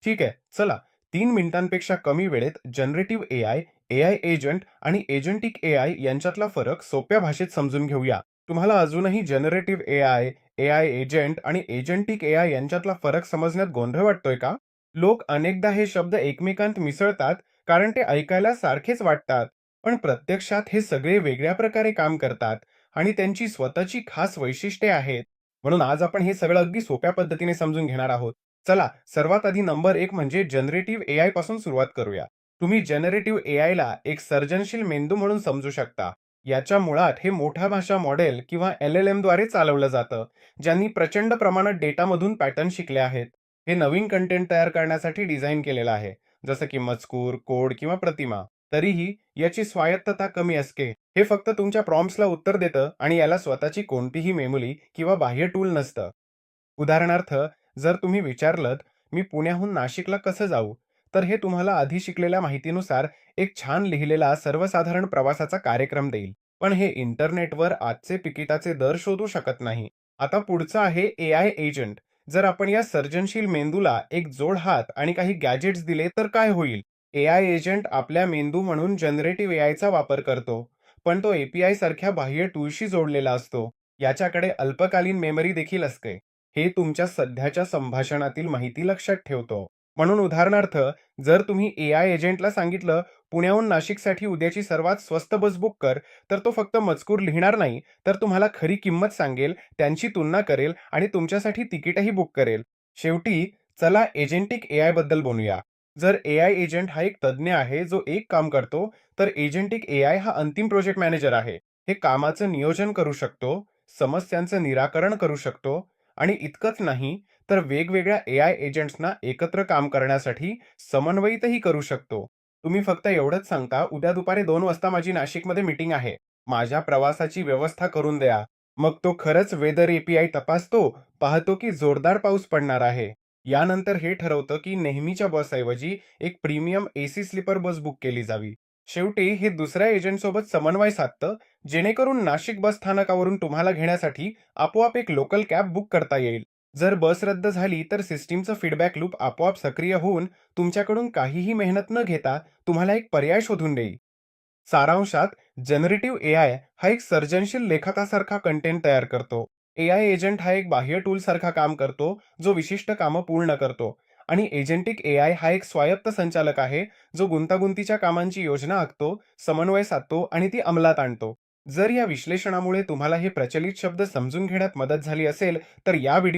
ठीक आहे, चला 3 मिनिटांपेक्षा कमी वेळेत जनरेटिव्ह एआय, एआय एजंट आणि एजंटिक एआय यांच्यातला फरक सोप्या भाषेत समजून घेऊया. तुम्हाला अजूनही जनरेटिव्ह एआय, एआय एजंट आणि एजंटिक एआय यांच्यातला फरक समजण्यात गोंधळ वाटतोय का? लोक अनेकदा हे शब्द एकमेकांत मिसळतात कारण ते ऐकायला सारखेच वाटतात. पण प्रत्यक्षात हे सगळे वेगळ्या प्रकारे काम करतात आणि त्यांची स्वतःची खास वैशिष्ट्ये आहेत. म्हणून आज आपण हे सगळं अगदी सोप्या पद्धतीने समजून घेणार आहोत. चला, सर्वात आधी नंबर एक म्हणजे जनरेटिव्ह एआय पासून सुरुवात करूया. तुम्ही जनरेटिव्ह एआयला एक सर्जनशील मेंदू म्हणून समजू शकता. याच्या मुळात हे मोठा भाषा मॉडेल किंवा LLM द्वारे चालवलं जातं, ज्यांनी प्रचंड प्रमाणात डेटामधून पॅटर्न शिकले आहेत. हे नवीन कंटेंट तयार करण्यासाठी डिझाइन केलेलं आहे, जसं की मजकूर, कोड किंवा प्रतिमा. तरीही याची स्वायत्तता कमी असते. हे फक्त तुमच्या प्रॉम्प्ट्सला उत्तर देतं आणि याला स्वतःची कोणतीही मेमरी किंवा बाह्य टूल नसतं. उदाहरणार्थ, जर तुम्ही विचारलत, "मी पुण्याहून नाशिकला कसं जाऊ?" तर हे तुम्हाला आधी शिकलेल्या माहितीनुसार एक छान लिहिलेला सर्वसाधारण प्रवासाचा कार्यक्रम देईल. पण हे इंटरनेटवर आजचे तिकिटाचे दर शोधू शकत नाही. आता पुढचं आहे एआय एजंट. जर आपण या सर्जनशील मेंदूला एक जोड हात आणि काही गॅजेट्स दिले तर काय होईल? एआय एजंट आपल्या मेंदू म्हणून जनरेटिव्ह एआयचा वापर करतो. पण तो एपीआय सारख्या बाह्य टूलशी जोडलेला असतो. याच्याकडे अल्पकालीन मेमरी देखील असते. हे तुमच्या सध्याच्या संभाषणातील माहिती लक्षात ठेवतो. म्हणून उदाहरणार्थ, जर तुम्ही एआय एजंटला सांगितलं, "पुण्याहून नाशिकसाठी उद्याची सर्वात स्वस्त बस बुक कर," तर तो फक्त मजकूर लिहिणार नाही, तर तुम्हाला खरी किंमत सांगेल, त्यांची तुलना करेल आणि तुमच्यासाठी तिकीटही बुक करेल. शेवटी चला एजंटिक एआय बद्दल बोलूया. जर एआय एजंट हा एक तज्ञ आहे जो एक काम करतो, तर एजंटिक एआय हा अंतिम प्रोजेक्ट मॅनेजर आहे. हे कामाचं नियोजन करू शकतो, समस्यांचं निराकरण करू शकतो आणि इतकंच नाही, तर वेगवेगळ्या एआय एजंट्सना एकत्र काम करण्यासाठी समन्वयितही करू शकतो. तुम्ही फक्त एवढंच सांगता, "उद्या दुपारी 2 वाजता माझी नाशिकमध्ये मीटिंग आहे. माझ्या प्रवासाची व्यवस्था करून द्या." मग तो खरंच वेदर एपीआय तपासतो, पाहतो की जोरदार पाऊस पडणार आहे. यानंतर हे ठरवतं की नेहमीच्या बसऐवजी एक premium AC sleeper bus book केली जावी. शेवटी हे दुसऱ्या एजंटसोबत समन्वय साधतं, जेणेकरून नाशिक बस स्थानकावरून तुम्हाला घेण्यासाठी आपोआप एक लोकल कॅब बुक करता येईल. जर बस रद्द झाली तर सिस्टीमचं फीडबॅक लूप आपोआप सक्रिय होऊन तुमच्याकडून काहीही मेहनत न घेता तुम्हाला एक पर्याय शोधून देईल. सारांशात, जनरेटिव्ह एआय हा एक सर्जनशील लेखकासारखा कंटेंट तयार करतो. एआय एजंट हा एक बाह्य टूलसारखा काम करतो, जो विशिष्ट कामं पूर्ण करतो. आणि एजंटिक एआय हा एक स्वायत्त संचालक आहे, जो गुंतागुंतीच्या कामांची योजना आखतो, समन्वय साधतो आणि ती अंमलात आणतो. जर या विश्लेषणामुळे तुम्हाला हे प्रचलित शब्द समजून घेण्यात मदत झाली असेल, तर या व्हिडिओ